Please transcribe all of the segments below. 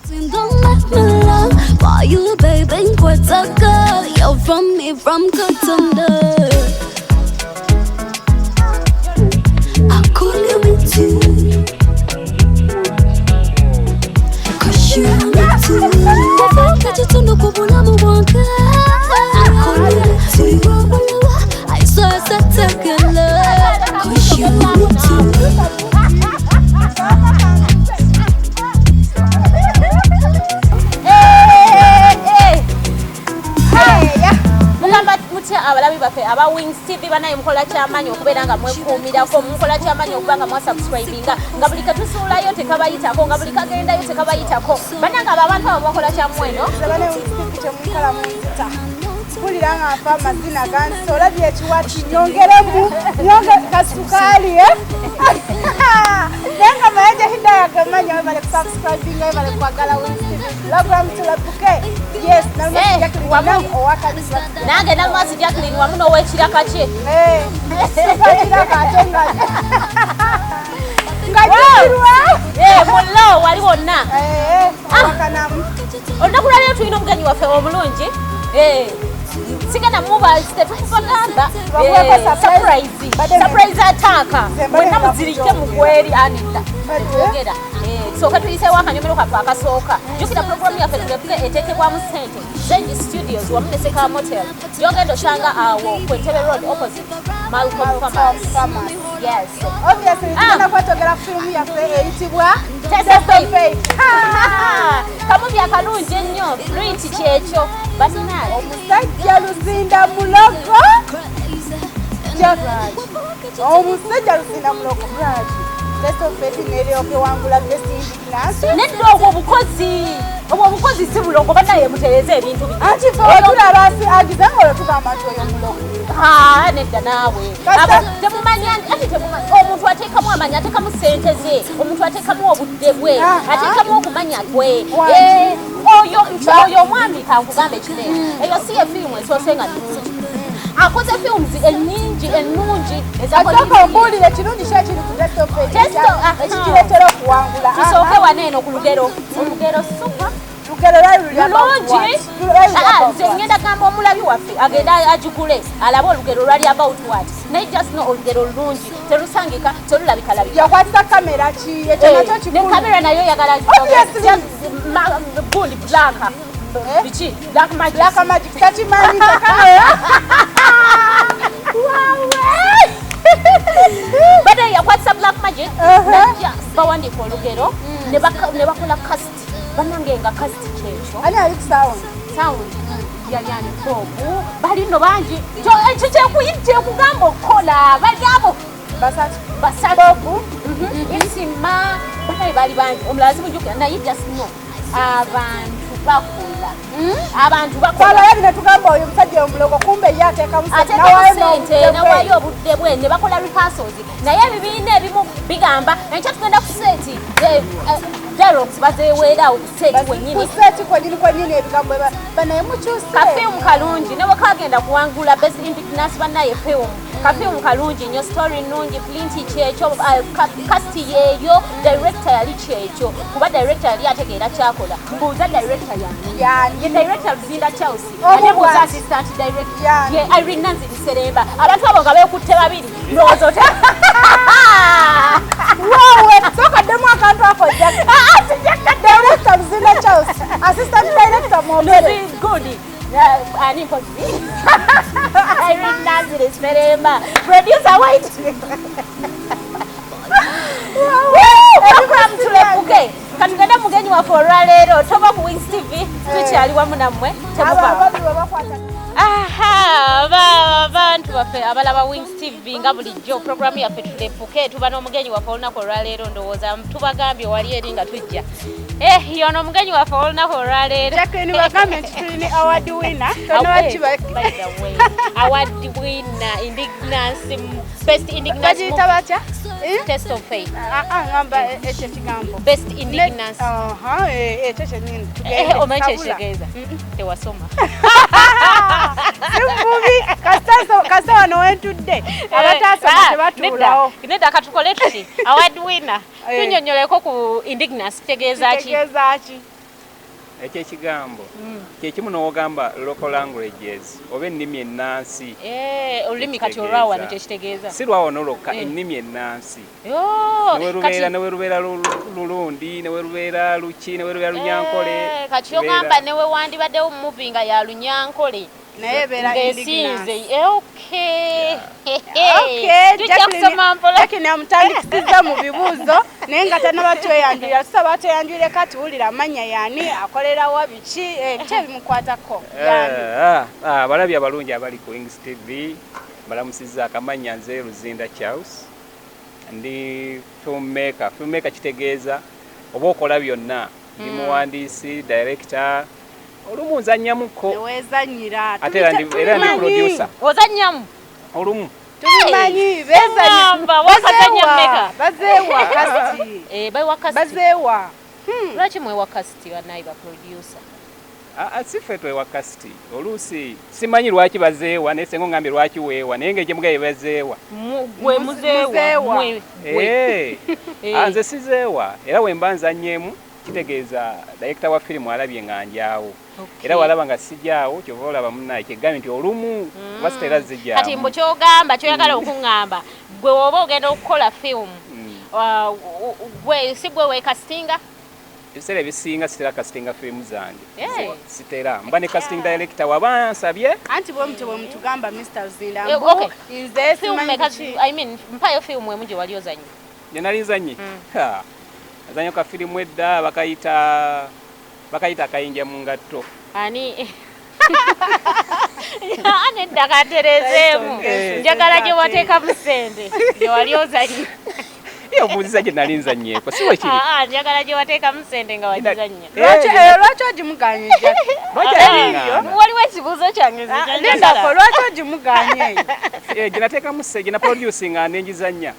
Don't let me love for you, baby. You're from me, from Katanda. I call you me too, 'cause you me too. That you turn up when I'm a wonka. I call you me too. I saw a spectacular, 'cause you me too. Abalabi bafe aba Wings TV banaye mukola ky'amaanyi okubeera nga mwekuumirako mukola ky'amaanyi okuba nga mwasubscribinga nga buli katusuulayo tekabayitako nga buli kagendayo tekabayitako bannanga abo abantu abo bakola kyamweno banaye Wings TV temwikala mwita mpulira nga nfa amazina gansi olabye ekiwati nyongeremu kasukaali naye nga mayanja hidaya gamanyi webale kusubscribinga webale kwagala Wings TV program tulepuke. Yes, nange namwasi Jacqueline wamu n'owekiraka kye mulo wali wonna olunaku lwaleero tulina omugenyi waffe omulungi sigenda mubazi tetukugamba surprise attack mwenna muzirike mugweri anita ogera soka tuyiseewo akanyomero kaffe akasooka jjukira puroguramu yaffe tulepuke eteekebwamu ssente Zenji Studios wamu ne Seka Motel gy'ogenda osanga awo ku Entebbe Road opposite Malcolm Farmers. Yes. Obviously tugenda kwetogera fiimu yaffe eyitibwa Test of Fate. Kamubi akalungi ennyo Luiti kyekyo basinaali omusajja Luzinda mulogo Gyagajja omusajja Luzinda mulogo Brad Test of Fate n'Eyakawangula best indignance nedda obwo obukozi si bulongo banaye mutereze ebintu bino anti fe tulaba agize nga olwetugamba nti oyo mulogo nedda naawe temumanya ati temumanya omuntu ateekamu amanya ateekamu ssente ze omuntu ateekamu obudde bwe ateekamu okumanya kwe oyo omwami kankugambe kinene eyo si efiimu esoose nga nnungi akoze films ennyingi ennungi ezasooka okuwulira ekirungi kyekiri ku Test of Fate ekikireetera okuwangula tusooke waneeno ku lugero supa lugero lwalulungi nze ngenda gamba omulabi waffe agenda agigule alabe olugero lwali about what naye just no olugero lulungi terusangika terulabika yakwatisa kamera ki ekyo nakyo kikulu ne kamera nayo yagala gundi blanka biki black magic takimanyi kamera bada yakwatisa black magic najja bawandiika olugero ne bakola cast banange nga cast kyekyo ani ali sound yali ani bobu bali no bangi ekyo kyekugamba okukola bali abo basatu insima bali bangi omulazi mujjukira naye just no abantu bakola yabi netugamba oyo musajja omulogo kumbe ye ateekamu sente nawaayo obudde bwe ne bakola rehearsals naye ebibiina ebimu bigamba enkya tugenda ku seeti dialogues bazeeweerawo ku seeti kwennyini ebigambo banaye mukyuse kafiimu kalungi ne bwe kagenda kuwangula best indignance bannaye fiimu kafiimu kalungi nnyo story nnungi flinti kyekyo kasti yeeyo director yali kyekyo kuba director yali ategeera kyakola mbuuza director ye director Luzinda Chelsea ate mbuuza assistant director ye Iryn Nanziri Seremba abantu abo nga beekutte babiri ndowooza ota wowe sokaddemu akantu ako director Luzinda Chelsea assistant director Mwogere good ani positive Iryn Nanziri Seremba producer white program tulepuke katugenda mugenyi waffe olwaleero toba ku Wings TV tukyali wamu nammwe abantu baffe abalaba Wings TV nga bulijjo programu yaffe tulepuke tuba n'omugenyi waffe olunaku olwaleero ndowooza tubagambye wali eri nga tujja yono omugenyi waffe olunaku olwaleero Jacqueline bagambye nti tulina award winner award winner indignance best indignance Test of Fate ngamba ekyo kigambo best indignance ekyo kyenyini omekyekitegeeza tewasoma simubi kasita wano wentudde abatasoma tebatuulawo nedda katukole tuti award winner tunyonyoleko ku indignance kitegeeza ki Ekigambo kyekimu n'ogamba local languages oba ennimi ennansi olulimi kati olwawa nekitegeeza si lwawo noloka ennimi ennansi newe lubeera Lulundi newe lubeera Luki newe lubeera Lunyankole kati ogamba newe wandibaddewo muvi nga ya Lunyankole naye beera Jackie amutandikisiza mu bibuuzo naye nga tannabatweyanjulira tusaba batweyanjulire kati wulira amanya yaani akolerawa biki ebimukwatako balabye abalungi abali ku Wings TV balamusizza akamanya nze Luzinda Charles ndi filmmaker kitegeeza oba okola byonna ndi muwandiisi director olumu nzannyamuko newezanyira era ndi producer ozannyamu olumu tubimanyi bazeewa kasiti bazeewa lwaki mwewa kasiti banayi ba producer sife twewa kasiti oluusi simanyi lwaki bazeewa naye senga ngambye lwaki weewa naye ngaekyemugaye bazeewa gwe muzeewa nze sizeewa era wemba nzannyemu kitegeeza director wa firimu alabye nga njaawo era walaba nga sijaawo kyova olaba munnaye kyegambye nti olumu basitera zijjaawo kati mbu kyogamba kyoyagala okuŋŋamba gwe woba ogenda okukola firimu si gwe weekasitinga ebiseera ebisinga sitera kastinga firimu zange sitera mba ne casting director waba nsabye anti bwe mutugamba Mr. Luzinda nze mpayo firimu emu gye wali ozannya gye nali nzannye azannya ka firimu edda bakayita akayinja mu ngatto ani nedda katerezeemu njagala gye wateekamu ssente gye wali ozannya obuuziza gye nali nzannyeeko si bwe kiri njagala gye wateekamu ssente nga wagizannya lwaki ogimuganye waliwo ekibuuzo kyange lindako lwaki ogimuganye eyo gye nateekamu gye na producinga nenjizannya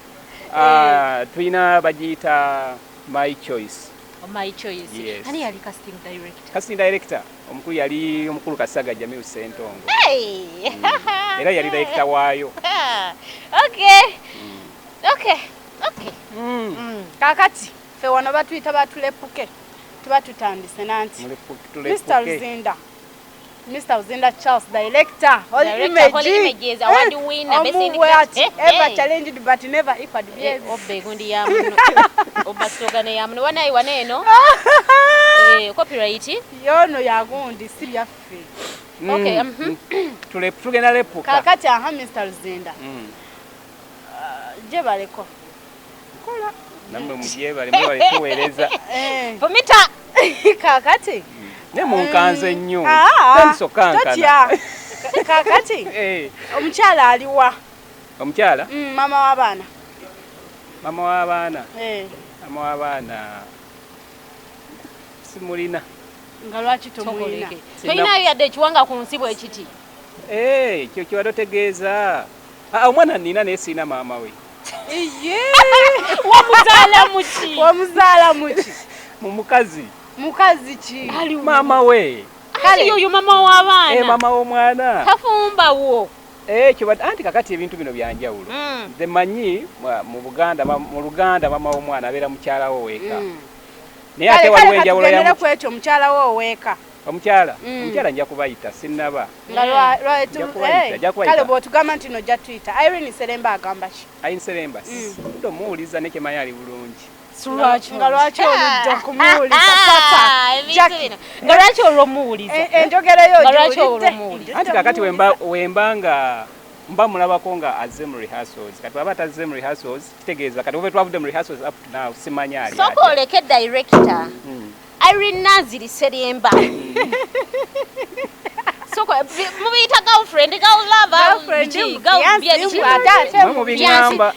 tulina bagiyita My Choice. My Choice. Yes. Ani yali casting director? Casting director omukulu yali omukulu Kasaga Jamiu Sentongo. Hey. Era yali director waayo. Okay. Kakati fe wano batuyita batuleppuke tuba tutandise nanti Mr. Luzinda Charles director images award winner ever challenged but never equaled. Yes. Obbe gundi ya muno obasogane ya muno wanayi waneeno copyright yono yagundi si byaffe. Okay. Tugenda leppuka kakati Mr. Luzinda je baleko kola namwe mugyebale mwebale tuweereza vumita kakati ne munkanze nnyo totya kakati omukyala aliwa omukyala mama w'abaana mama w'abaana simulina nga lwaki tomulina toyinayo yadde ekiwanga ku nsi bwe kiti kyo kiwadde otegeeza omwana nina naye siina maama we wamuzaala muki mukazi ki maama we kale oyo mama w'abaana mama w'omwana kafumba wo anti kakati ebintu bino byanjawulo nze manyi mu Luganda mama w'omwana abeera mukyala wo weeka naye ate waliwo enjawulo kwekyo mukyala wo weeka omukyala nja kubayita sinnaba kale bw'otugamba nti nojja tuyita Iryn Seremba agamba ki Iryn Seremba omuwuliza nekyemanyi ali bulungi nga lwaki olujja kumuwuliza nga lwaki olwomuwuliza enjogereyo anti kakati wemba nga mba mulabako nga azze mu rehearsals kati baba atazze mu rehearsals kitegeeza kati oba twavudde mu rehearsals up to now simanyi ali sooka oleke director Iryn Naziri Seremba mubiyita girlfriend mubigamba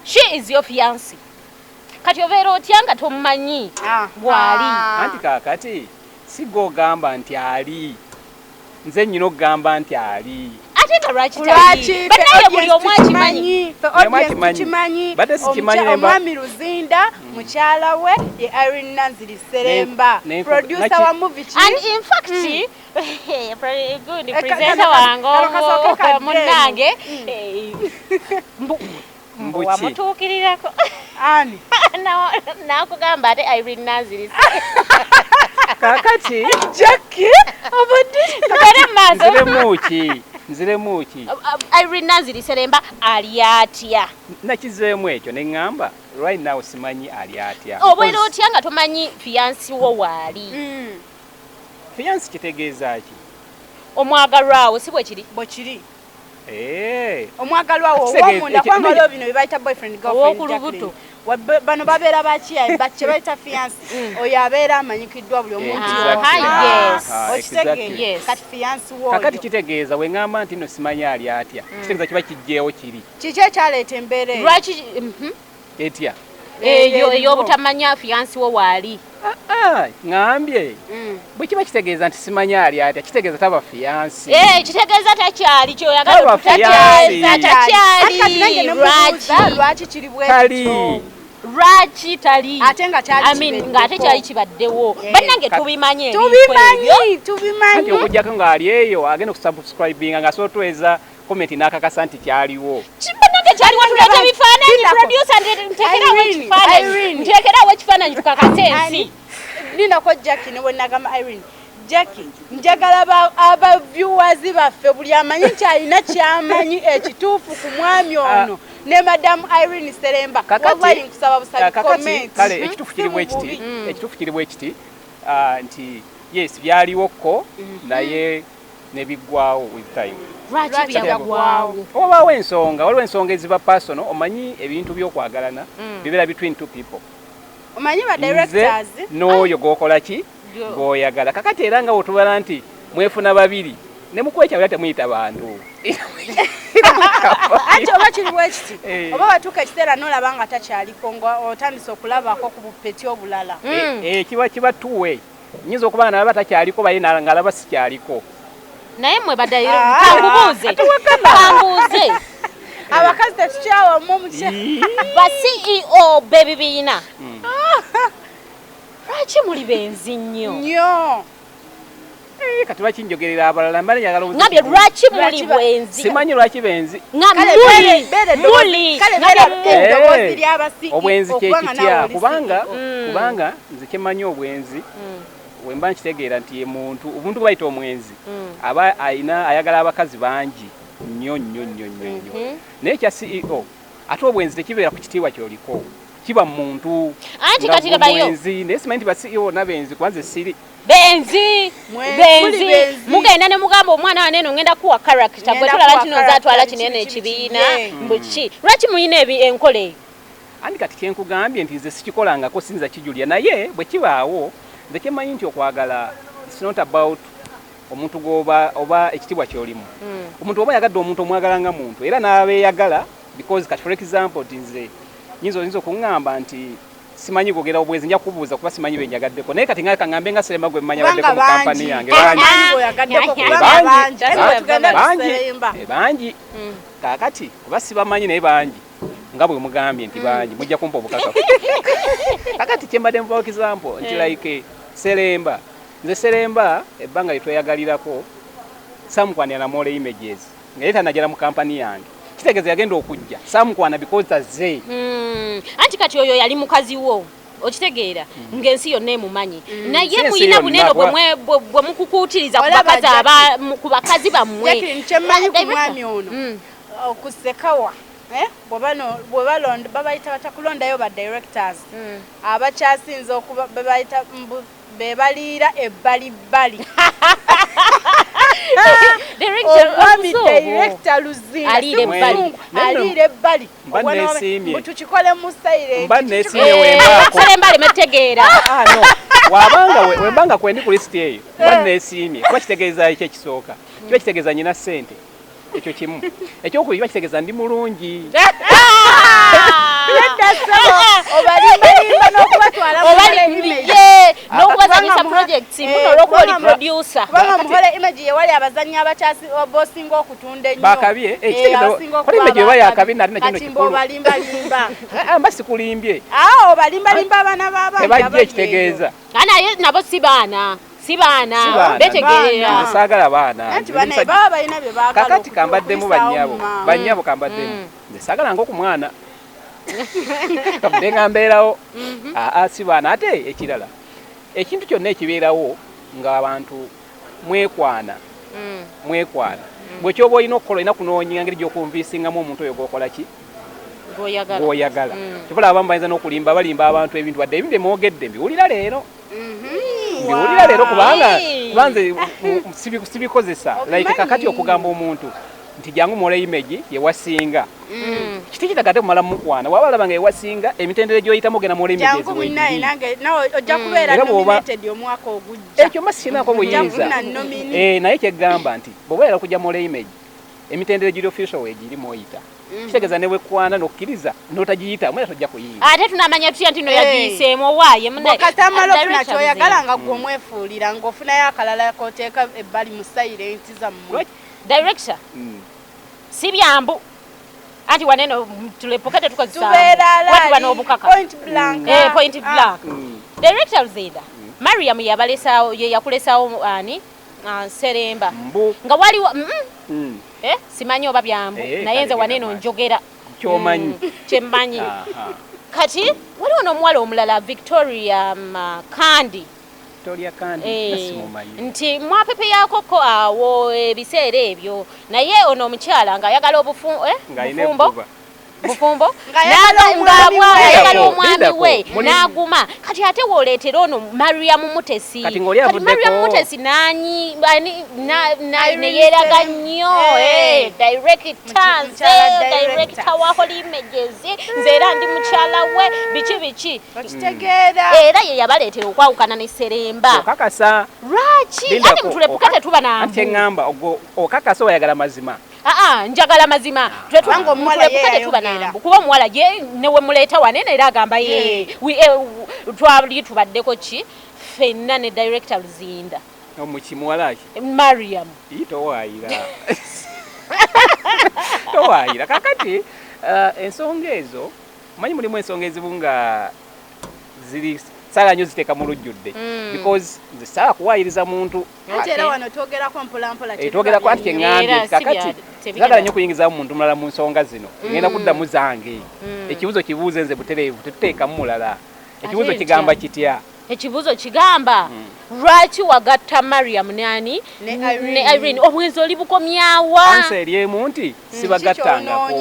she is your fiancé kati obeera otya nga tomumanyi bw'ali anti kakati si gogamba nti ali nze nnyina okugamba nti ali ate nga lwaki banaye buli omu akimanyi omwami Luzinda mukyala we ye Iryn Naziri Seremba producer wa movie and in fact good presenter wange munnange wamutuukirirako ani nakugamba ate Iryn Naziri kakati Jackie nziremuki Iryn Naziri Seremba ali atya nakizeemu ekyo ne ŋŋamba right now simanyi ali atya obwera otya nga tomanyi fiyansi wo waali fiyansi kitegeeza ki omwagalwawo si bwe kiri bokiri Eh. omwagalwa wo wamunda kwanga bino bibaita boyfriend girlfriend bano babeera bakiya bache baita fiance oyo abeera amanyikiddwa buli omuntu okitege kati fiance wo kakati kitegeeza we ngamba nti no simanya ali atya kitegeeza kiba kijjeewo kiri kiki ekyaleeta embeera lwaki etya eyo obutamanya fiyansi wo waali ngambye bwe kiba kitegeeza nti simanya ali atya kitegeeza taba fiyansi kitegeeza takyali kyoyagala takyali lwaki kiri bwekityo lwaki tali ate nga ng'ate kyali kibaddewo bannange tubimanyi tubimanyi okujjako ng'ali eyo agenda okusubscribinga ng'asootweza komenti n'akakasa nti kyaliwo bannange kyaliwo tuleeta bifaananyi producer nteekerawo ekifaananyi tukakase ensi ninako Jackie ne bwenagamba Iryn Jackie njagala aba viewers baffe buli amanyi nti alina kyamanyi ekituufu ku mwami ono ne Madam Iryn Seremba wallahi nkusaba busabi comment kale ekituufu kiri bwe kiti nti yes byaliwoko naye ne biggwawo with time lwaki byagwawo waliwo ensonga eziba personal omanyi ebintu by'okwagalana bibeera between two people omanyi ba directors n'oyo g'okola ki g'oyagala kakati era nga wotubala nti mwefuna babiri ne mukwekya temuyita bantu ati oba kiri bwekiti oba watuuka ekiseera n'olaba nga takyaliko otandise okulabako ku bupeti obulala kiba tuwe nyinza okuba nga nalaba takyaliko baye ng'alaba sikyaliko naye mwe kambubuuze abakazi tetukyawamu omukya ba CEO bebibiina lwaki muli benzi nnyo kati bakinjogerera abalala mbale njagala ngambye lwaki muli bwenzi simanyi lwaki benzi obwenzi kyekitya kubanga nze kyemanyi obwenzi wemba nkitegeera nti ye muntu omuntu gwe bayita omwenzi aba ayagala abakazi bangi nnyo naye kya CEO ate obwenzi tekibeera ku kitiibwa kyoliko kiba muntu anti kati labayo naye simanyi nti ba CEO nabenzi kwanze siri benzi mugenda ne mugamba omwana waneno ngenda kuwa character bwe tulaba nti nozatwala kinene ekibiina mbuki lwaki muyina enkola eyo anti kati kyenkugambye nti nze sikikolangako sinza kijulya naye bwe kibaawo nze kyemanyi nti okwagala it's not about omuntu oba ekitibwa kyolimu omuntu oba yagadde omuntu omwagala nga muntu era n'abeeyagala because kati for example nze nyinza okuŋŋamba nti simanyi kwogera obwezi nja kubuuza kuba simanyi benjagaddeko naye kati nga kaŋŋambe nga Seremba gwe mmanya baddeko mu kampani yange bangi kaakati kuba sibamanyi naye bangi nga bwe mugambye nti bangi mujja kumpa obukakafu kakati kyembadde mpa example nti like Seremba nze Seremba ebbanga litweyagalirako samukwanira na mole images nga yeta najala mu kampani yange kitegeeza yagenda okujja samukwana because azze anti kati oyo yali mukazi wo okitegeera ng'ensi yonna emumanyi naye muyina buneno bwe mukukuutiriza ku bakazi bammwe kyemmanyi ku mwami ono okusekawa bwebalonda babayita batakulondayo ba directors abakyasinza okuba bebayita bebaliira ebbalibbali omwami director Luzinda aliira ebbali tukikole mu silent Seremba alemtegeera wembanga kwendi ku list eyo mba neesiimye kuba kitegeeza ekyo ekisooka kiba kitegeeza nyina ssente ekyo kimu ekyokubiri kiba kitegeeza ndi mulungi obalimbalimba n'okubatwala n'okubazanyisa projects muno olw'okuba oli producer kubanga muhole image yewali abazannyi abakyasi bosinga okutunda ennyo bakabye oli image yewali akabi nali nakino kikulu obalimbalimba mba sikulimbye obalimbalimba abaana b'abantu tebajja ekitegeeza naye nabo si baana betegeera saagala baana baba balina bye baagala kakati kambaddemu bannyabo kambaddemu nze saagala ng'okumwana kabudde nga mbeerawo si baana ate ekirala ekintu kyonna ekibeerawo ng'abantu mwekwana bwe kyoba olina okukola olina kunoonya ngeri gy'okunviisingamu omuntu oyo g'okola ki gw'oyagala kyobola abamu bayinza n'okulimba balimba abantu ebintu wadde ebintu emwogedde mbiwulira leero kubanga nze sibikozesa like kakati okugamba omuntu nti jangu muole image yewasinga kiti kitagate kumala mukwana waba labanga yewasinga emitendere gyoyitamu gena muole image jangu munaye nange nawe ojja kubeera nominated omwaka ogujja ekyo masinako buyinza naye kyegamba nti bw'obeera kujja muole image emitendere giri official wegiri moyita kitegeeza ne bwekwana n'okkiriza n'otagiyita mwera tojja kuyiiya ate tunamanya tutya nti no yagiyiseemu owaaye munayeakatamala ofuna kyoyagala nga gwe omwefuulira ng'ofunayo akalala k'oteeka ebbali mu silenti zammwe director si byambu anti waneno tuleppuke tetukozesa watu n'obukaka point blank director Luzinda Mariam yakulesawo ani Seremba nga waliwo simanyi oba byambu naye nze waneno njogera kyemmanyi kati waliwo n'omuwala omulala Victoria Kandi nti mwapepe yakoko awo ebiseera ebyo naye ono omukyala ng'ayagala bufumbo ng'ayagala omwami we n'aguma kati ate wooleetera ono Mariam Mutesi kati Mariam Mutesi neyeeraga nnyo director wa Holy Images nze era ndi mukyala we biki era ye yabaleetera okwawukana ne Seremba okakasa lwaki ate mutuleppuke tetuba nambu ngamba okakasa oyagala mazima njagala mazima tuleppuke tetuba nambu kuba omuwala ye newe muleeta wanene era agamba twali tubaddeko ki ffenna ne director Luzinda omukimuwalaki Mariam towaayira kakati ensonga ezo manyi mulimu ensonga ezibu nga ziri saala nnyo ziteeka mu lujjudde because nze saala kuwaayiriza muntu twogerako anti kyeŋŋambye kakati zaagala nnyo okuyingizamu muntu mulala mu nsonga zino ngenda kuddamu zange ekibuzo kibuuze nze butereevu tetuteekamu mulala ekibuzo kigamba kitya ekibuzo kigamba lwaki wagatta Mariam nani ne Iryn obwenzi oli bukomyawa ansa eryemu nti sibagattangako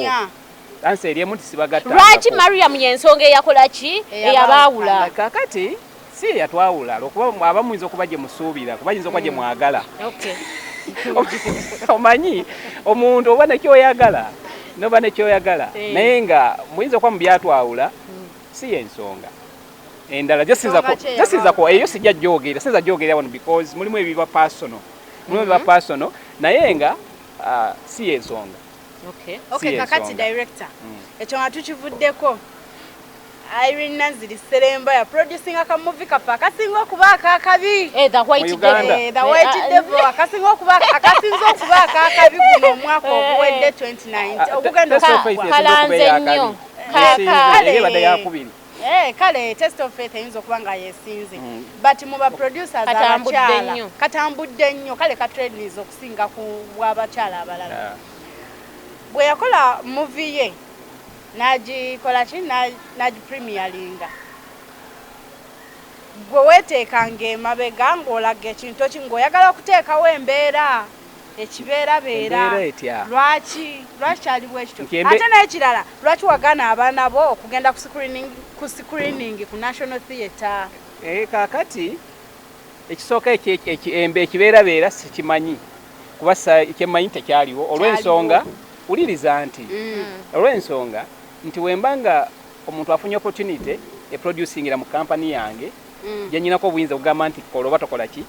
ansa eryemu nti sibagattangako lwaki Mariam yensonga eyakola ki eyabaawula kakati si eyatwawula lwokuba abamu muyinza okuba gye musuubira kuba yinza okuba gye mwagala omanyi omuntu oba nekyoyagala noba nekyoyagala naye nga muyinza okuba mu byatwawula si yensonga endala jesirizako eyo sijja jogera wano because mulimu ebiba personal naye nga si yensonga kakati director ekyo nga tukivuddeko Iryn Naziri Seremba ya producing akamuvi kafa akasinga okuba akakabi the white devil akasinga okuba akakabi guno omwaka oguwedde 2019 ogugenda kalanze nnyo kale test of faith eyinza okuba nga yesinze but mu ba producers abakyala katambudde nnyo kale katrendniza okusinga ku bw'abakyala abalala bwe yakola movie ye n'agikola ki n'agipremieringa gwe weeteekanga emabega ng'olaga ekintu ng'oyagala okuteekawo embeera ekibeerabeera lwaki kyaliwo ekito ate n'ekirala lwaki wagana abaana bo okugenda ku screening ku National Theatre kaakati ekisooka ekibeerabeera sikimanyi kuba kyemmanyi tekyaliwo olw'ensonga wuliriza nti olw'ensonga nti wembanga omuntu afunye opportunity eproducingira mu kampani yange gyenyinako obuyinza okugamba nti kola oba tokola ki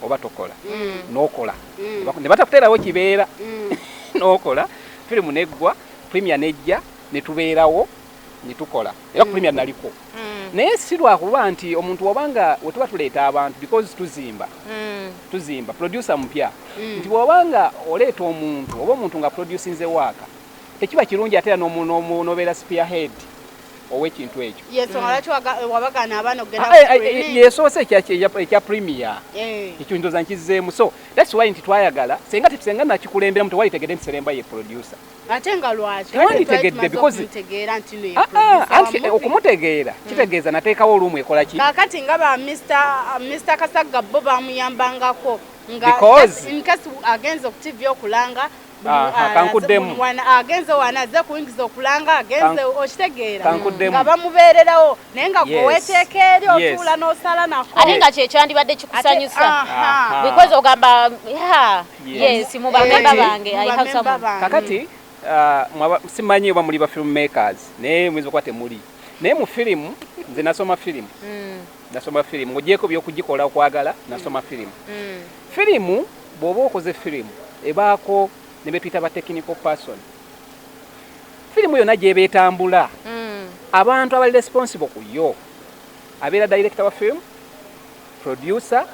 oba tokola n'okola ne batakuteerawo kibeera n'okola firimu neggwa premier nejja ne tubeerawo ne tukola era ku premier naliko naye si lwakuba nti omuntu wabanga we tuba tuleeta abantu because tuzimba producer mpya nti wabanga oleeta omuntu oba omuntu nga producinze waaka tekiba kirungi ate n'obeera spearhead ow'ekintu ekyo. Yensonga lwaki wabagana abaana okugenda yesoose ekya premier ekyo ndoza nkizzeemu. So that's why nti twayagala senga nakikulemberamu tewalitegedde nti Seremba ye producer. ate nga lwaki tewalitegedde because anti okumutegeera kitegeeza nateekawo olumu ekola ki kakati nga ba Mr. Kasagga bo bamuyambangako nga in case agenze ku TV okulanga kankuddemu agenze wanaze kuyingiza okulanga agenze okitegeera nga bamubeererawo naye nga gwe weteeka eri otuula n'osala nako ate nga kyekyandibadde kikusanyusa because ogamba yes mu bamemba bange kakati simanyi oba muli ba filmmakers naye mwiza okuba temuli naye mu firimu nze nasoma firimu ogyeko byokugikola okwagala nasoma firimu firimu bw'oba okoze firimu ebaako ne betuyita ba technical person firimu yonna gyeba etambula abantu abali responsible ku yo abeera director wa film producer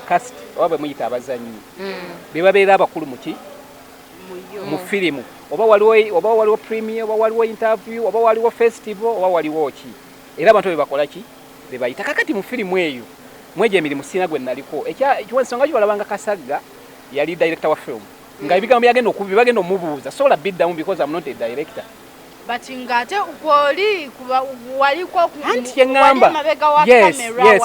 cast oba bwe muyita abazannyi be babeera abakulu muki mu firimu oba waliwo premiere oba waliwo interview oba waliwo festival oba waliwo ki era abantu be bakola ki be bayita kakati mu firimu eyo mweje emirimu sina gwe naliko ekyensonga kibalabanga Kasagga yali director wa film nga ebigambo bagenda omubuuza sola bid down because I'm not a director but ngate ukwoli waliko anti yengamba yes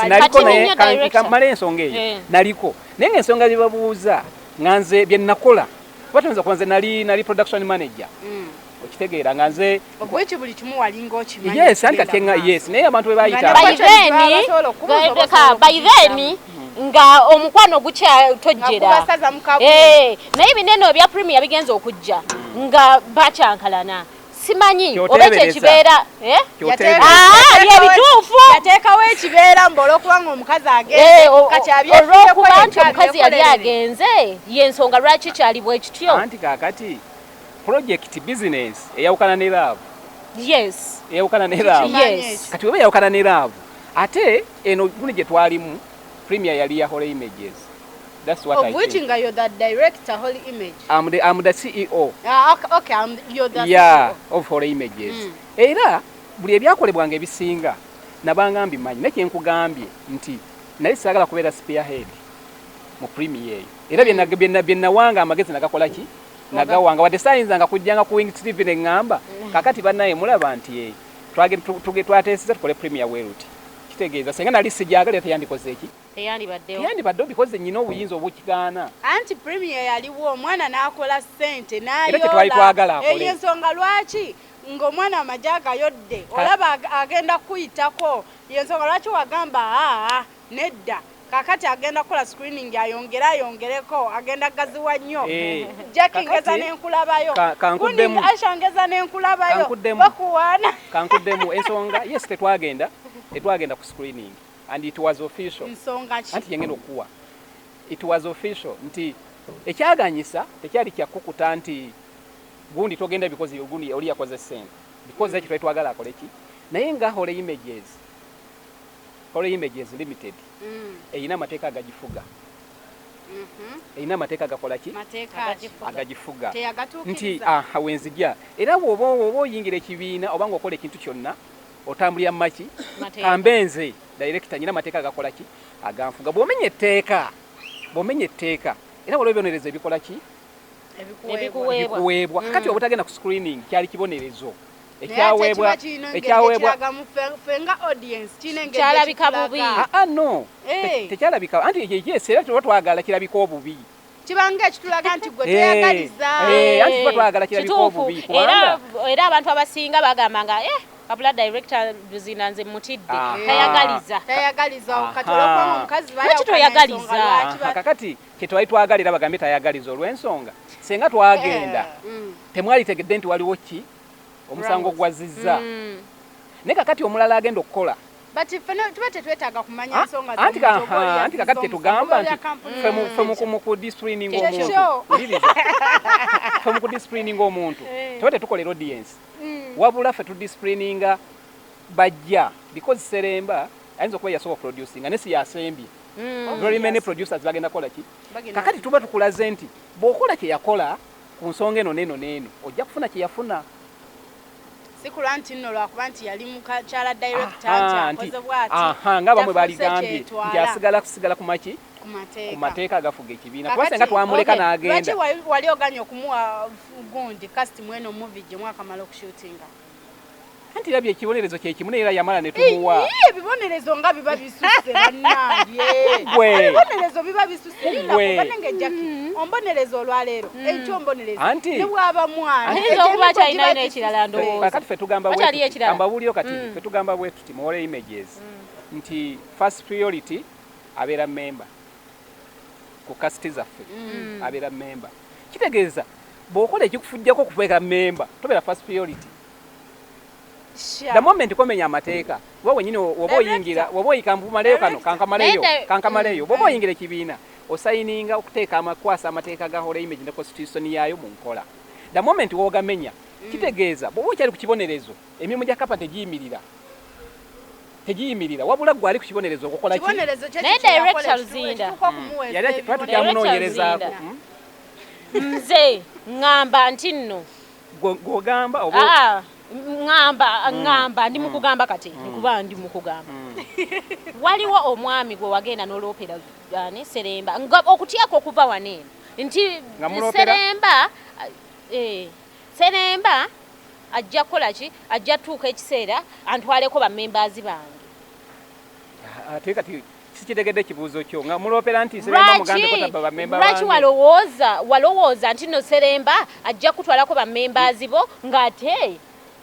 naliko naye kamale ensonga eyo naliko naye ensonga zibabuuza nganze bye nakola batonza kwanze nali production manager okitegeera nganze ogwechi buli kimu walinga okimanyi yes anti katenga yes naye abantu be bayita by then nga omukwano gukya tojjera naye binene ebya premier bigenza okujja nga bakyankalana simanyi oba kyekibeera byebituufu yateekawo ekibeera mbola okubanga omukazi olwokuba nti omukazi yali agenze yensonga lwaki kyali bwe kityo anti kakati project business eyawukana ne laavu eyawukana ne laavu kati oba eyawukana ne laavu ate eno guni gye twalimu premier yali ya Holy Images. That's what I which think. You're the director, Holy Image. I'm the CEO. Okay, you're the CEO. of Holy Images. Era buli ebyakolebwanga ebisinga nabanga mbimanyi nakye nkugambye nti nali sagala kubeera spearhead mu premier. Era byenawanga amagezi nagakola ki? Nagawanga wadde sayinza nga kujjanga ku Wing TV ne ngamba kakati bannaye mulaba nti twateeseza tukole premier weruti. Kitegeeza senga nali sijagala teyandikoze ki? Teyandibaddewo because nyina obuyinza obukigaana. Anti premier yaliwo omwana n'akola ssente n'ayola. Era tetwali twagala akole. Ensonga lwaki ng'omwana amajaga yodde olaba agenda kuyitako yensonga lwaki wagamba nedda kakati agenda kola screening ayongereko agenda gaziwa nnyo Jackie ngeza n'enkulabayo kankuddemu Aisha ngeza n'enkulabayo bakuwaana kankuddemu ensonga yes tetwagenda ku screening and it was official anti yengenda okuwa it was official nti ekyaganyisa tekyali kyakukuta nti gundi togenda because gundi oli yakoze ssente because ekyo twetwagala akole ki naye nga Holy Images Limited eyina amateeka agagifuga eyina amateeka agakola ki agagifuga nti wenzijja era bw'oba oyingira ekibiina oba ng'okola ekintu kyonna otambulira maki kambenze director nyina amateeka agakola ki aganfuga bw'omenya etteeka era waliwo ebibonerezo ebikola ki ebikuweebwa kakati oba otagenda ku screening kyali kibonerezo ekyaweebwa kyalabika bubi no tekyalabika anti yes era tuba twagala kirabika obubi kibanga ekitulaga nti gwe teyagaliza anti tuba twagala kirabika obubi era abantu abasinga bagambanga kabula director Luzinda nze mutidde tayagaliza kati olwokuba omukazi toyagaliza kakati kyetwali twagalira bagambe tayagaliza olw'ensonga senga twagenda temwali tegedde nti waliwo ki omusango gwazizza naye kakati omulala agenda okukola tuba tetwetaaga kumanya nsonga anti kakati tetugamba nti fe mu kudisciplining omuntu tuba tetukolera audience wabula fe tudisciplininga bajja because Seremba ayinza okuba yasobola producing ne si yasembye very many producers bagenda kola ki kakati tuba tukulaze nti bw'okola kye yakola ku nsonga eno n'eno ojja kufuna kye yafuna sikula nti nno lwakuba nti yali mukakyala director akoze bw'ati nga bamwe baligambye nti asigala ku maki ku mateeka agafuga ekibiina kuba senga twamuleka n'agenda. Lwaki wali oganya okumuwa gundi kasiti mweno movie gye mwakamala okushootinga? Anti labye ekibonerezo kye kimu era yamala ne tumuwa. Ebibonerezo nga biba bisusse bannange. Ebibonerezo biba bisusse linda kubanenge Jackie. Ombonerezo olwaleero. Ekyo mbonerezo. Ne bwaba mwana. Ezo okuba kyalina n'ekirala ndowooza. Kati ffe tugamba bwe ambabuuliro kati ffe tugamba bwe tuti muwole images nti first priority abeera member ku kasiti zaffe abeera member. Kitegeeza bw'okola ekikufujjako okubeera member tobeera first priority. The moment komenya amateeka bo wenyine oba oyingira oba oyikamvumaleyo kano kankamaleyo boba oyingira ekibiina osayininga okuteeka amakwasa amateeka ga whole image ne constitution yayo mu nkola. The moment wogamenya kitegeeza boba okyali ku kibonerezo emirimu gya kapa tegiyimirira wabula gwali ku kibonerezo okukola ki naye director Luzinda yali twatukyamunoonyerezaako nze ngamba nti nno gwogamba oba ngamba ndi mukugamba kati nkuba ndi mukugamba waliwo omwami gwe wagenda n'olopera yani Seremba okutyako okuva wanene nti Seremba ajja kukola ki ajja tuuka ekiseera antwaleko ba members bange ate kati sikitegedde kibuuzo kyo nga mulopera nti Seremba mugambe ko tabba ba member bange. Lwaki walowooza nti no Seremba ajja kutwalako ba members bo ng'ate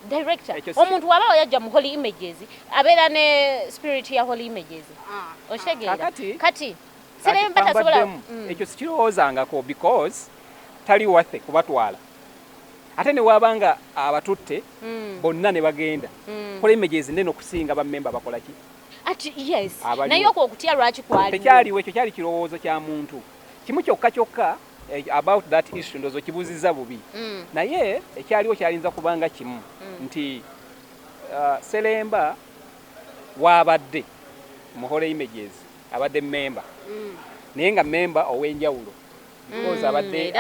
director omuntu waba yajja mu holy images abeera ne spirit ya holy images oshegeera kati Seremba tasobola ekyo sikirowoozangako because tali wathe kubatwala ate ne wabanga abatutte bonna ne bagenda holy images nene okusinga ba member bakola ki ati yes naye okutya lwaki kwali tekyaliwo ekyo kyali kirowoozo kya muntu kimu kyokka about that issue ndozo kibuziza bubi naye ekyaliwo kyalinza kubanga kimu nti Seremba wabadde muhole images abadde member naye nga member ow'enjawulo because abadde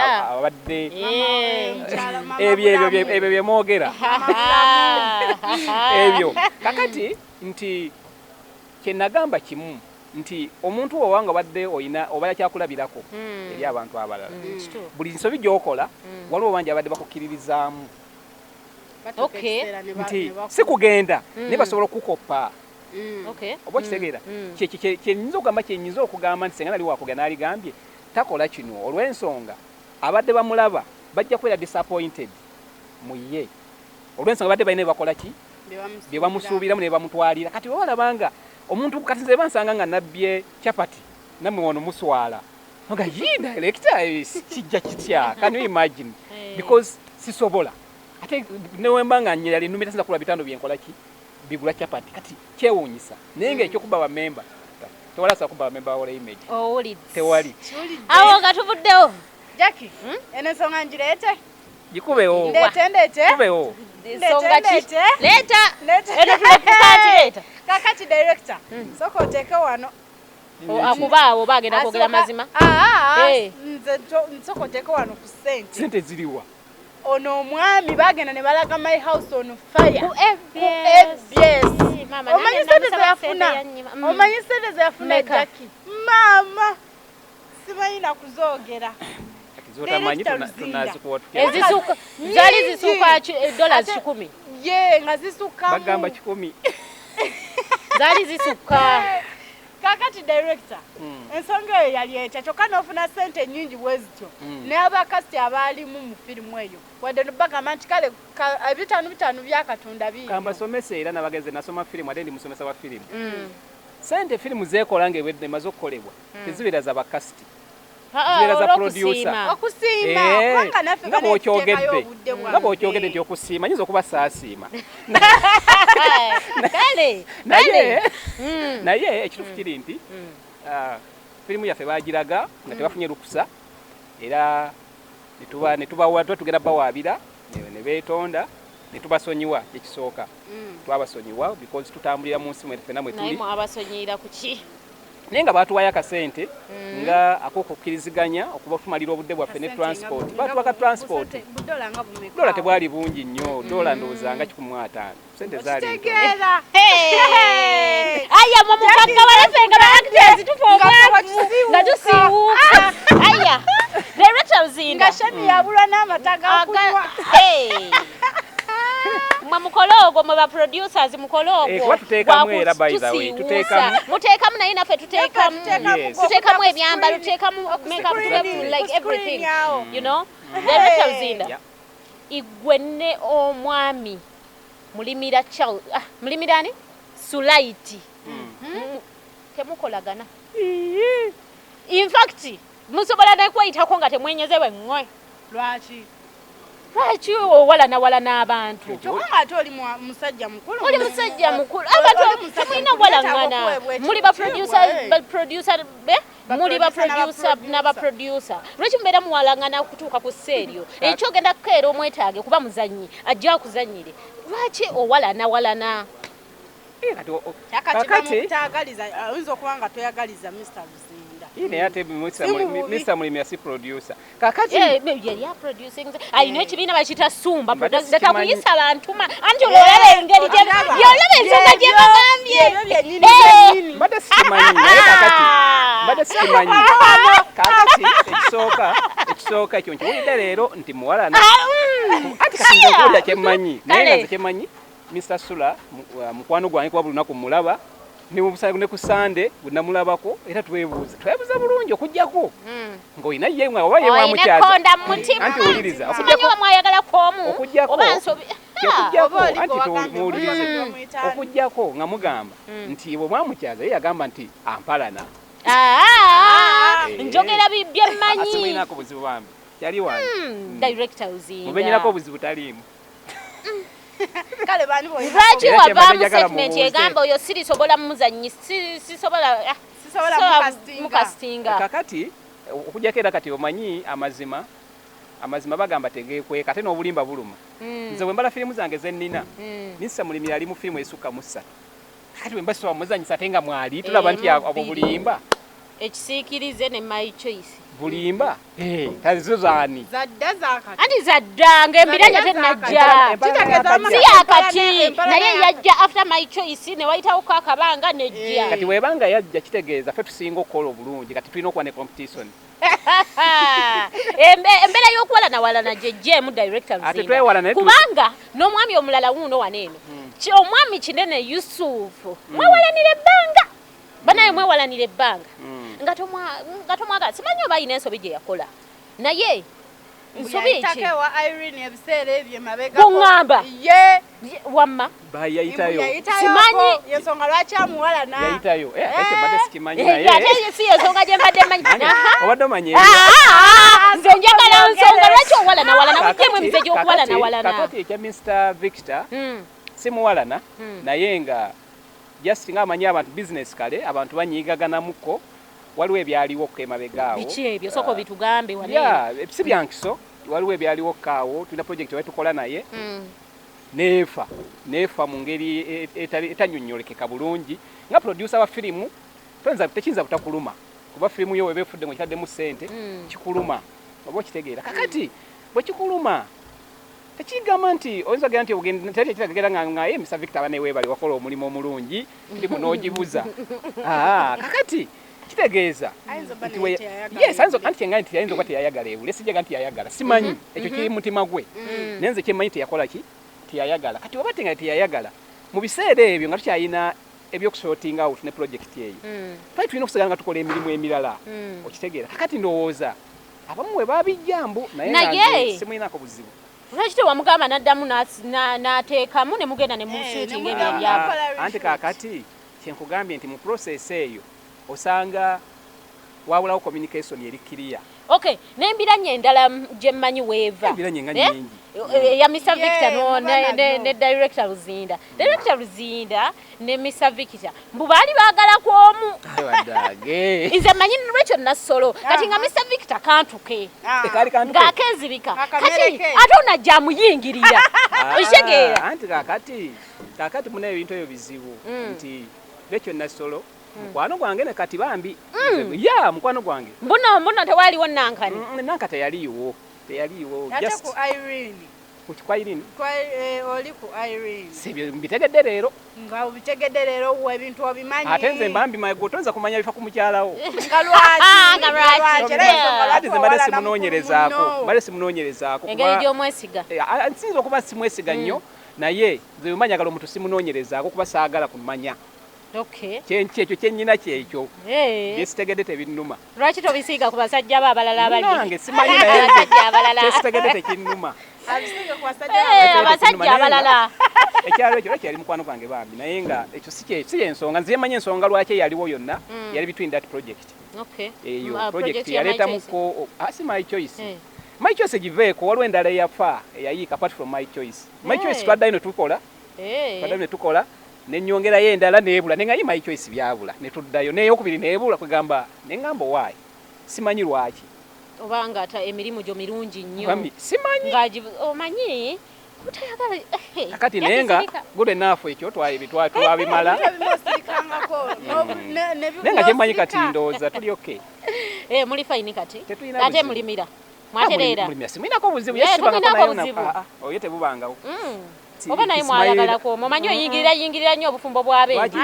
ebyo byemwogera ebyo kakati nti kyenagamba kimu nti omuntu owanga badde oyina obala kyakulabirako eri abantu abalala buli nsobi gy'okola waliwo bangi abadde bakukkiririzaamu nti si kugenda naye basobola okukoppa oba okitegeera kyenyinza okugamba nti senga nali wakugenda naligambye takola kino olw'ensonga abadde bamulaba bajja kubeera disappointed mu ye olw'ensonga badde balina bakola ki bye bamusuubiramu ne bamutwalira kati webalabanga omuntu kati nze bansanga nga nabbye chapati namwe wono muswala nga yinda director kijja kitya can you imagine because sisobola ate newembanga nyera linumira sinza kula bitando byenkola ki bigula chapati kati kyewunyisa naye nga ekyokuba ba member tewala sa kuba member wala image tewali awo gatubuddewo Jackie ene songa njirete jikubewo ndete kubewo songa ki leta eno tulekukati kakati director soko oteke wano akubaawo bagenda kwogera mazima nze nsoko oteke wano ku sente ziriwa ono omwami bagenda ne balaga my house on fire ku FBS omanyi sente zeyafuna Jackie mama sibayina kuzoogera zali zisuka $10 ye nga zisuka bagamba 10 zali zisuka kakati director ensonga eyo yali etya kyokka n'ofuna sente nyingi bwezityo n'abakasiti abaalimu mu firimu eyo wadde nobagamba nti kale bitano byakatonda biiyo kambasomesa era nabageze nasoma firimu ate ndi musomesa wa firimu sente firimu zeekola ng'ewedde emaze okukolebwa tezibeera za bakasiti zibeera za producer okusiima kubanga naffe nga bw'okyogedde nti okusiima nyinza okuba saasiima naye ekituufu kiri nti firimu yaffe bagiraga nga tebafunye lukusa era tugenda bawaabira ne beetonda ne tubasonyiwa ekisooka twabasonyiwa because tutambulira mu nsi mwe ffenna mwe tuli naye abasonyiira ku ki naye nga baatuwayo akasente nga ak'okukkiriziganya okubafumalira obudde bwaffe ne transport baatuwa ka transport dola tebwali bungi nnyo dola ndowooza nga 15 sente zaali aya mumugagga walafe nga baactors tufa omwavu nga tusiiwuuka aya director Luzinda nga shami yabulwa n'amata gakunywa mwe mukologo mwe ba producers mukologo kuba tuteekamu era by the way muteekamu naye naffe tuteekamu ebyambalo tuteekamu makeup like everything you know director Luzinda igwe ne omwami mulimira mulimirani Sulaiti temukolagana in fact musobola nakweyitako nga temwenyezewe ng'we lwaki wala n'abantu kyokka ate oli musajja mukulu oli musajja mukulu abantu temulina walangana muli baproducer muli baproducer n'abaproducer lwaki mubeera muwalangana okutuuka ku sseeryo ekyo ogenda kukeera omwetaage kuba muzannyi ajja akuzannyire lwaki owalana kakati oyinza okuba nga toyagaliza Mr. Luzinda ine ate Mr. Mulimi si producer kakati yali producing ayina ekibiina bakita Sumba producer takuyisa abantu anti olaba engeri yolaba ensonga gye bagambye mbadde sikimanyi naye kakati ekisooka ekyo nkiwulidde leero nti muwalana ati kasinza okuwulira kyemmanyi naye nga nze kyemmanyi Mr. Sula mukwano gwange kuba buli lunaku mulaba ne ku Sande bunamulabako era twebuuza bulungi okujjako ng'olina yemwe oba yemwe amukyaza anti owuliriza okujjako nga mugamba nti bwe mwamukyaza ye yagamba nti ampalana njogera byemmanyi simulinako buzibu bambi yali wange director Luzinda mubenyerako obuzibu taliimu lwaki wavaamu statement egamba oyo sirisobola muzannyi sisobola mukastinga kakati okujjako era kati omanyi amazima bagamba tegeekweka ate n'obulimba buluma nze bwe mbala firimu zange zennina Mr. Mulimi ali mu firimu esukka mu 3 kati bwe mbasobola muzanyisa ate nga mwali tulaba nti abo bulimba ekisiikirize ne my choice bulimba tazizo zaani anti zaddanga embiranja tenajja si yakati naye yajja after my choice ne wayitawoko akabanga nejja kati webanga yajja kitegeeza ffe tusinga okukola obulungi kati tulina okuba ne competition embeera y'okuwalanawalana gyejjeemu director Luzinda kubanga n'omwami omulala wuuno waneeno omwami kinene Yusufu mwewalanira ebbanga banaye mwewalanira ebbanga nga tomwagala simanyi oba ayina ensobi gye yakola naye nsobi ki wa Iryn ebiseera ebyo mabega kuŋŋamba wamma bayayitayo simanyi yensonga lwaki amuwalana yayitayo ekyo mbadde sikimanyi naye ate si yensonga gye mbadde manyi obadde omanyi nze njagala nsonga lwaki owalana mugyemu emize gy'okuwalana kakati ekya Mr. Victor simuwalana naye nga just nga amanyi abantu business kale abantu banyiigaganamuko waliwo ebyaliwo emabegaawo biki ebyo soko bitugambe si byankiso waliwo ebyaliwo kaawo tulina project wetukola naye neefa mu ngeri etanyonyolekeka bulungi nga producer wa firimu tekiyinza butakuluma kuba firimu yo weba efudde ng'okitaddemu ssente kikuluma oba okitegeera kakati bwe kikuluma tekigamba nti oyinza gera nti tekitagera nga ye Mr. Victor abaneweebali wakola omulimu omulungi firimu n'ogibuza kakati kitegeeza anti kyenga nti yayinza okuba teyayagala ebule sijjaga nti yayagala simanyi ekyo kiri mutima gwe naye nze kyemmanyi teyakola ki teyayagala kati oba tenga teyayagala mu biseera ebyo nga tukyayina ebyokusorting out ne project eyo twali tulina okusigala nga tukola emirimu emirala okitegeera kakati ndowooza abamu we babijjambu naye simulinako buzibu lwaki tewamugamba n'addamu n'ateekamu ne mugenda ne mushooting ebyo ebyabo anti kakati kyenkugambye nti mu process eyo osanga wabulawo communication eri clear okay n'embiranye endala gye mmanyi weeva embiranye nga nyingi ya Mr. Victor ne director Luzinda ne Mr. Victor mbu baali baagala kwomu nze mmanyi lwekyo nasolo kati nga Mr. Victor kantuke ng'akezibika kati ate onajja amuyingirira okitegeera anti kakati muna ebintu ebyo bizibu nti lwekyo nasolo mukwano gwange ne kati bambi ya mukwano gwange mbuno tewaliwo nankani nanka teyaliiwo ate ku Iryn kwa Iryn oli ku Iryn sibyo mbitegedde leero nga ubitegedde leero uwa ebintu obimanyi ate nze mbambi magotonza kumanya bifa ku mukyalawo nga lwaki ate nze mbadde simunoonyerezaako engeri gy'omwesiga nsinza okuba simwesiga nnyo naye nze bimanyagala omuntu simunoonyerezaako kuba saagala kumanya ekyo kyennyina kyekyo byesitegedde tebinnuma lwaki tobisiiga ku basajja bo abalala nange simanyi nayekyesitegedde tekinnuma abasajja abalala ekyalo ekyo lwaki yali mukwano gwange bambi naye nga ekyo si yensonga nze manyi ensonga lwaki eyaliwo yonna yali between that project eyo project yaleetamuko si my choice my choice giveeko waliwo endala eyafa eyayiika apart from my choice my choice twaddayo ne tukola nenyongerayo endala neebula nengayi my choice byabula netuddayo neyokubiri neebula kwegamba neŋŋamba owaayi simanyi lwaki obanga ata emirimu gyo mirungi nnyo simanyi omanyi utayagala kakati naye nga good enough ekyo twabimala naye nga kyemanyi kati ndowooza tuli okay muli fayini kati ate mulimira mwatereera simulinako buzibu oye tebubangawo oba naye mwalagalako omanyi oyingirira nnyo obufumbo bw'abeeyi lwaki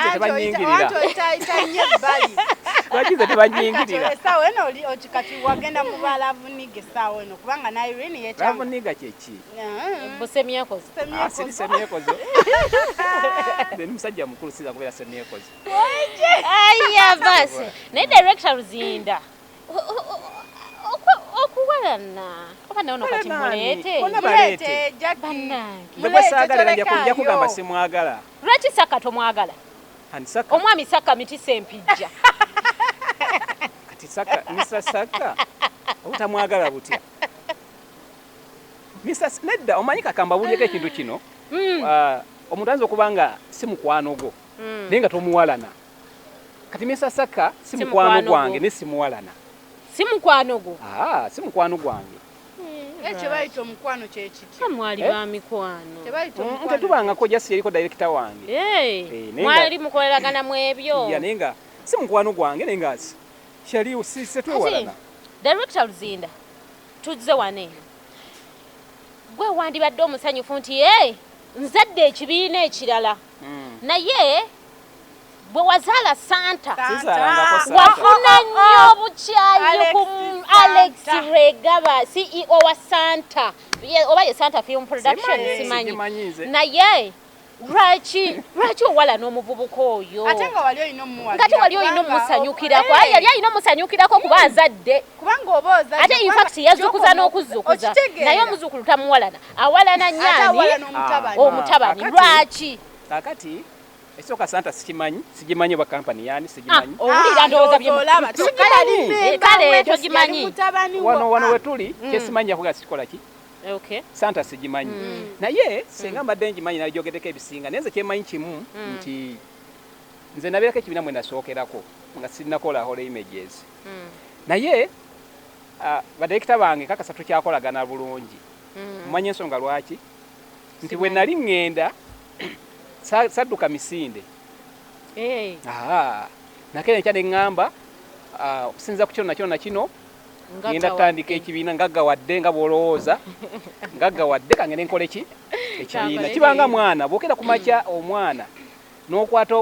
nze tebanyingirira essaawa eno oli kati wagenda mu balavuniga essaawa eno kubanga na Iryn lavuniga kyeki busemyekozi siri semyekozo nze ni musajja mukulu siza kubeera semyekozi aya basi naye director Luzinda okuwalana oba naye ono kati muleete bannange nja kugamba simwagala lwaki Saka tomwagala omwami Saka miti sempijja kati Mr. Saka obutamwagala butya nedda omanyi kakamba bulyeko ekintu kino omuntu ayinza okuba nga si mukwano gwo naye nga tomuwalana kati Mr. Saka si mukwano gwange ne simuwalana si mukwano gwo si mukwano gwange ekyo bayita omukwano kyekiti mwali ba mikwano tetubangako jasi yaliko director wange mwali mukoleragana mu ebyo naye nga si mukwano gwange naye nga kyaliwo setwewalana director Luzinda tuzze wane gwe wandibadde omusanyufu nti nzadde ekibiina ekirala naye bwe wazaala Santa wafuna nnyo obukyayi ku Alex Regaba CEO wa Santa oba ye Santa Film Production simanyi naye lwaki owala n'omuvubuka oyo ate nga wali olina omusanyukirako yali alina omusanyukirako kuba azadde ate infact yazukuza n'okuzzukuza naye omuzukulu tamuwalana awalana nnyani omutabani lwaki kakati esooka Santa sigimanyi oba kampani yani sigimanyi owulira ndowooza kale togimanyi wano wetuli kyesimanyi yakuga sikikola ki Santa sigimanyi naye senga mbadde ngimanyi najogeddeko ebisinga naye nze kyemanyi kimu nti nze nabeerako ekibiina mwe nasookerako nga sinnakola hole images naye badirekita bange kakasa tukyakolagana bulungi mumanyi ensonga lwaki nti bwe nali ŋŋenda sadduka misinde nakene nkya neŋŋamba okusinza ku kino nakino ngenda tutandika ekibiina ngaggawadde nga bw'olowooza ngaggawadde kange nenkole ki ekibiina kibanga mwana bw'okera ku makya omwana n'okwata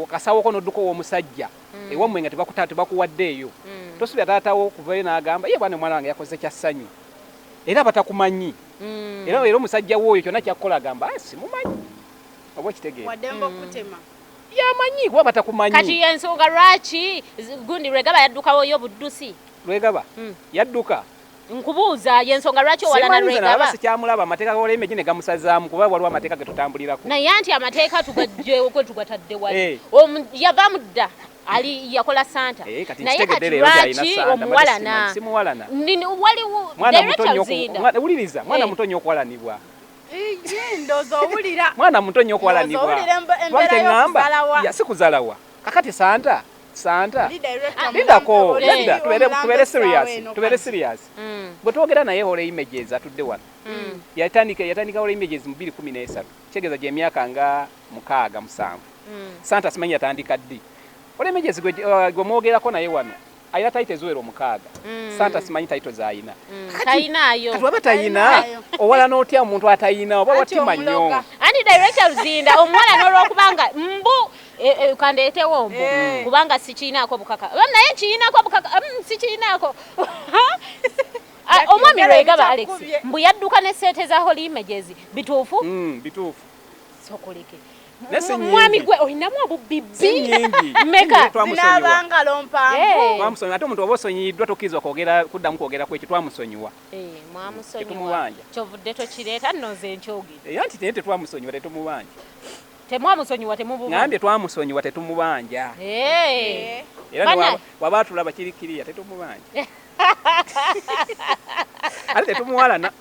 okasawoko n'odduka ow'omusajja ewammwe nga tebakuwaddeeyo tosubira taatawo okuvayo n'agamba ye bwana omwana wange yakoze kya ssanyu era batakumanyi era omusajja w'oyo kyonna kyakkola agamba simumanyi oba okitegeera waddemba okutema yamanyi kuba batakumanyi kati ensonga lwaki gundi Lwegaba yaddukawo yo buddusi Lwegaba yadduka nkubuuza yensonga lwaki owalana Lwegaba sikyamulaba amateeka golemeje ne gamusazaamu kuba waliwo amateeka ge tutambulirako naye anti amateeka tugajjewo tugatadde wali yava mudda ali yakola Santa naye kati lwaki omuwalana waliwo wuliriza mwana muto nnyo okuwalanibwa ndozo owulira mwana muto nnyo okuwalanibwa lwaki eŋŋamba sikuzalawa kakati Santa lidako nedda tubeere serious bwe twogera naye hole images atudde wano yatandika hole images mu 2013 kitegeeza gy'emyaka nga 6-7 Santa simanyi yatandika ddi Ole Mejezi gwe mwogerako naye wano ayina taito eziwera omukaaga Santa simanyi taito zayina tayinayo kati waba tayina owala n'otya omuntu atayina oba watima nnyo ani director Luzinda omuwala n'olwokubanga mbu kandeetewo mbu kubanga sikiinaako bukaka naye nkiinaako bukaka sikiinaako omwami lwegaba Alex mbu yadduka ne sente za Holy Mejezi bituufu bituufu sokoleke mwami gwe olinamu obubbibi meka zinabanga lompango twamusonyiwa ate omuntu oba osonyiyiddwa tokkirizibwa kwogera kuddamu kwogera ku ekyo twamusonyiwa mwamusonyiwa kyovudde tokireeta nno nze nkyogere anti naye tetwamusonyiwa tetumubanja temwamusonyiwa temububanja ngambye twamusonyiwa tetumubanja era waba atulaba kirikiriya tetumubanja ate tetumuwalana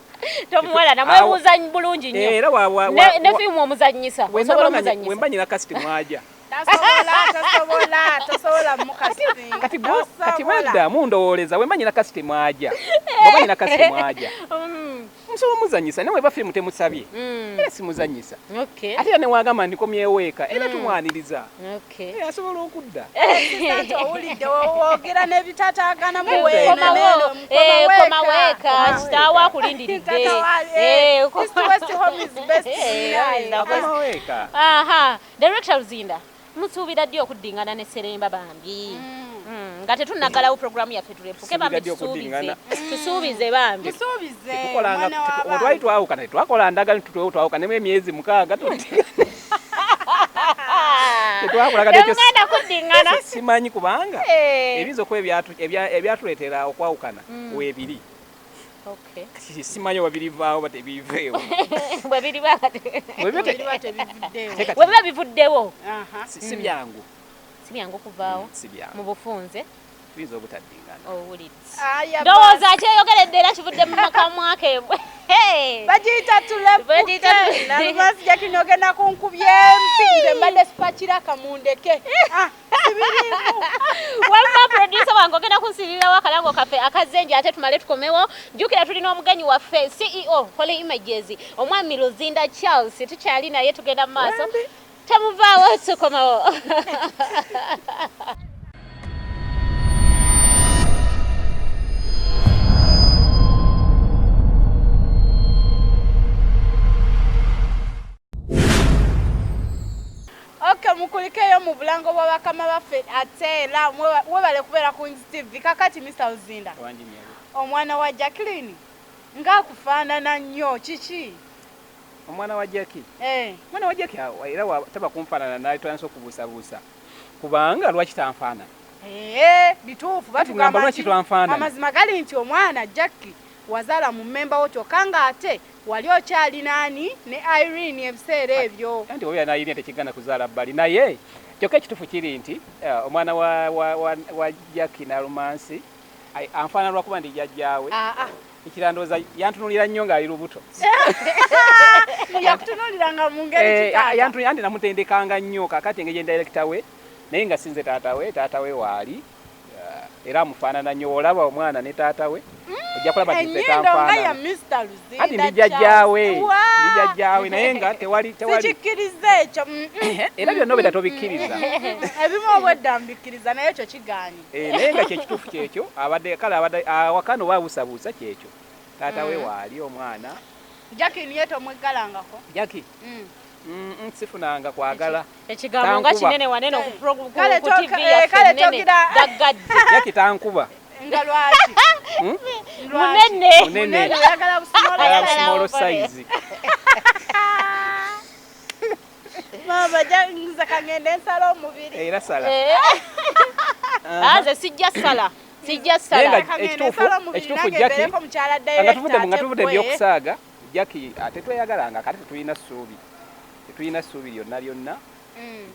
tomuwalana mwebuuza bulungi nnyo ne fiimu omuzannyisa osobola omuzannyisa wembanyira kasiti mwaja tasobola mukasiti kati bwedda mundowooleza wembanyira kasiti mwaja bwebanyira kasiti mwaja musobola omuzannyisa naye weba firimu temusabye era simuzannyisa ate era newagamba ndikomyewo eka era tumwaniriza asobola okudda owulidde woogera n'ebitataagana koma weeka kitaawo akulindiridde Director Luzinda musuubira ddi okuddingana ne Seremba bambi nga tetunnagalawo programu yaffe tuleppuke bambi tusuubize bambi twali twawukana tetwakola ndagala twawukana nemu emyezi 6 tetugenda kuddingana simanyi kubanga ebiyinza okuba ebyatuleetera okwawukana weebiri simanyi wabirivaawo batebiveewo webiba bivuddewo si byangu kuvaawo mu bufunze tuyinza obutaddingana ndowooza akyeyogeredde era kivudde mu maka mwakebwe bagiyita TULEPPUKE nalumansi jakini ogenda kunkubya empi nze mbadde sipakiraka mundeke waliwo producer wange ogenda kunsirirawo akalango kaffe akazenje ate tumale tukomewo jjukira tulina omugenyi waffe CEO Holy Images omwami Luzinda Charles tukyali naye tugenda mu maaso temuvaawo tukomawo mukulikeyo mu bulango bwa bakama baffe ate era webale kubeera ku TV kakati Mr. Luzinda omwana wa Jacqueline ng'akufaanana nnyo kiki omwana wa Jackie omwana wa Jackie era taba kumfaanana naye twanso okubuusabuusa kubanga lwaki tanfaanana bituufu batugamba lwaki twanfaanana amazima gali nti omwana Jackie wazaala mu mmemba wo kyokka ng'ate wali okyali naani ne Iryn ebiseera ebyo anti oyo na Iryn tekigana kuzaala bbali naye kyokka ekituufu kiri nti omwana wa Jackie Nalumansi anfaanana lwakuba ndi jjajjaawe ekirandooza yantunulira nnyo ng'ali lubuto yakutunuliranga mu ngeri kitaata anti namutendekanga nnyo kakati engeri gyendirekita we naye nga sinze taata we waali era amufaanana nnyo olaba omwana ne taata we ojja kulaba enyindo Mr. Luzinda ati ndijjajjaawe naye nga tewali sikikkiriza ekyo era byonna obeda tobikkiriza ebimu obwedda mbikkiriza naye ekyo kigaanyi naye nga kyekituufu kyekyo kale abadde awakano baabuusabuusa kyekyo taata we waali omwana Jackie niye tomweggalangako Jackie sifunanga kwagala ekigambo nga kinene wanene ku TV kale togira Gyagajja Jackie tankuba nga lwaki munene oyagala small size mama nza kangende nsala omubiri era sala nze sijja sala ekituufu Jackie nga tuvudde ebyokusaaga Jackie ate tweyagalanga kati tetulina ssuubi lyonna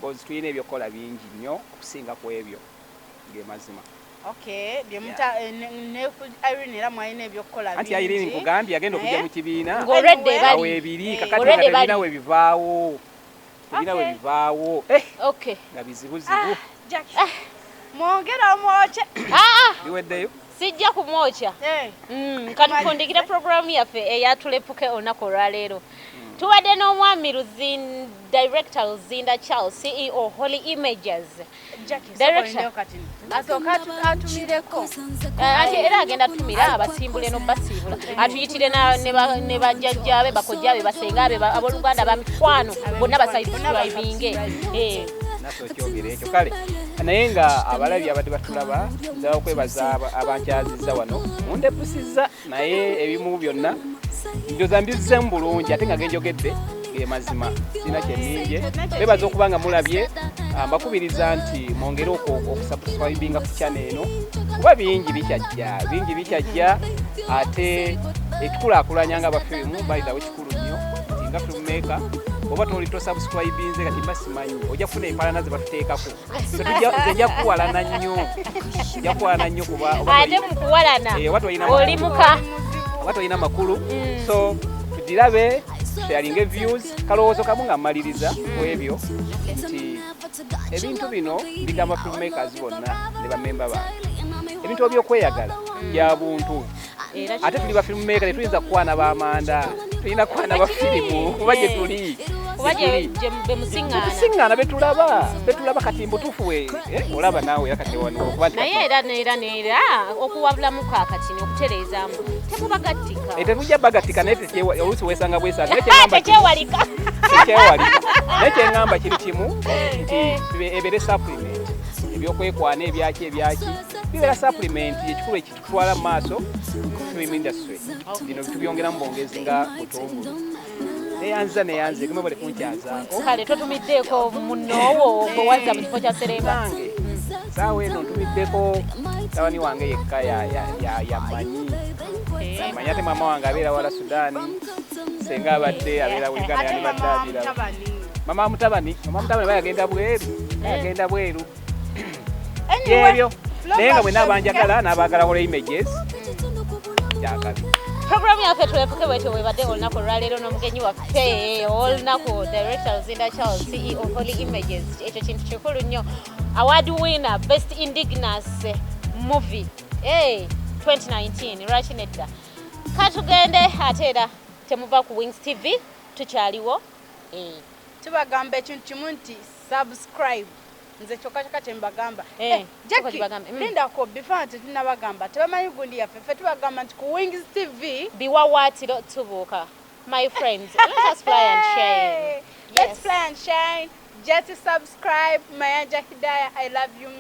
because tulina ebyokukola bingi nnyo okusinga ku ebyo ng'emazima ne Iryn era mwalina ebyokukola bingi anti Iryn nkugambye agenda okujja mu kibiina awo ebiri kakati nga tebirina we bivaawo nga bizibuzibu mwongera omwoke biweddeyo sijja kumwokya katufundikira programu yaffe eya TULEPPUKE olunaku olwaleero tuwadde n'omwami Luzinda, director Luzinda Charles, CEO Holy Images. Director atumireko ati era agenda tumira abasimbule no basimbula atuyitire ne bajjajjabe bakojjabe basengabe aboluganda bamikwano bonna basubscribinge naso kyogere ekyo kale naye nga abalabi abadde batulaba nzaba okwebaza abankyazizza wano mundepusizza naye ebimu byonna njoza mbizzemu bulungi ate nga genjogedde mazima sina kyeninje bebaza okubanga mulabye mbakubiriza nti mwongere okusubscribinga ku channel eno kuba bingi bikyajja ate ekikulaakulanya nga abafirimu bayidawo kikulu nnyo nti nga filmmaker oba toli to subscribinze kati mbasimanyi ojja kufuna empalana ze batuteekako ejja kuwalana nnyo kuba ate mukuwalana oli muka oba tolina makulu so tudirabe sharing views kalowoozo kamu nga mmaliriza ku ebyo nti ebintu bino bigamba filmmakers bonna ne bamemba bange ebintu ebyokweyagala bya buntu ate tuli ba filmmaker tetuyinza kukwana b'amanda tulina kukwana ba firimu kuba gye tuli bemusiŋŋaana betulaba kati mbutuufu we olaba naawe yakati wano naye era okuwabulamu kakatini okutereezaamu temubagattika tetujja bagattika naye oluusi weesanga tekyewalika naye kyeŋŋamba kiri kimu nti ebere supplement ebyokwekwana ebyaki bibeera supplement ekikulu ekitutwala mu maaso film industry bino tubyongeramu bongezi nga butungulu neyanze gwe bale kunkyazaako kale totumiddeeko munnoowo gwe wazza mu kifo kya Seremba saawa eno ntumiddeko tabani wange yekka yamanyi ate maama wange abeera wala Sudaani senga abadde abeera Uganda yandibadde abira mama mutabani bayagenda bweru ebyo naye nga mwenna abanjagala n'abaagala Holy Images kyakabi Programu yaffe tulepuke bwetyo bwebadde olunaku olwaleero n'omugenyi waffe olunaku director Luzinda Charles, CEO Holy Images. Ekyo kintu kikulu nnyo. Award winner Best Indigenous Movie 2019 lwaki nedda. Katugende ate era temuva ku Wings TV tukyaliwo. Tubagamba ekintu kimu nti subscribe. Nze kyokka tembagamba linda ko before tunabagamba tebamanyi gundi yaffe ffe tubagamba nti ku Wings TV biwawaatiro tubuuka. My friends, let us fly and shine. Let's fly and shine. Just subscribe. Mayanja Hidaya, I love you.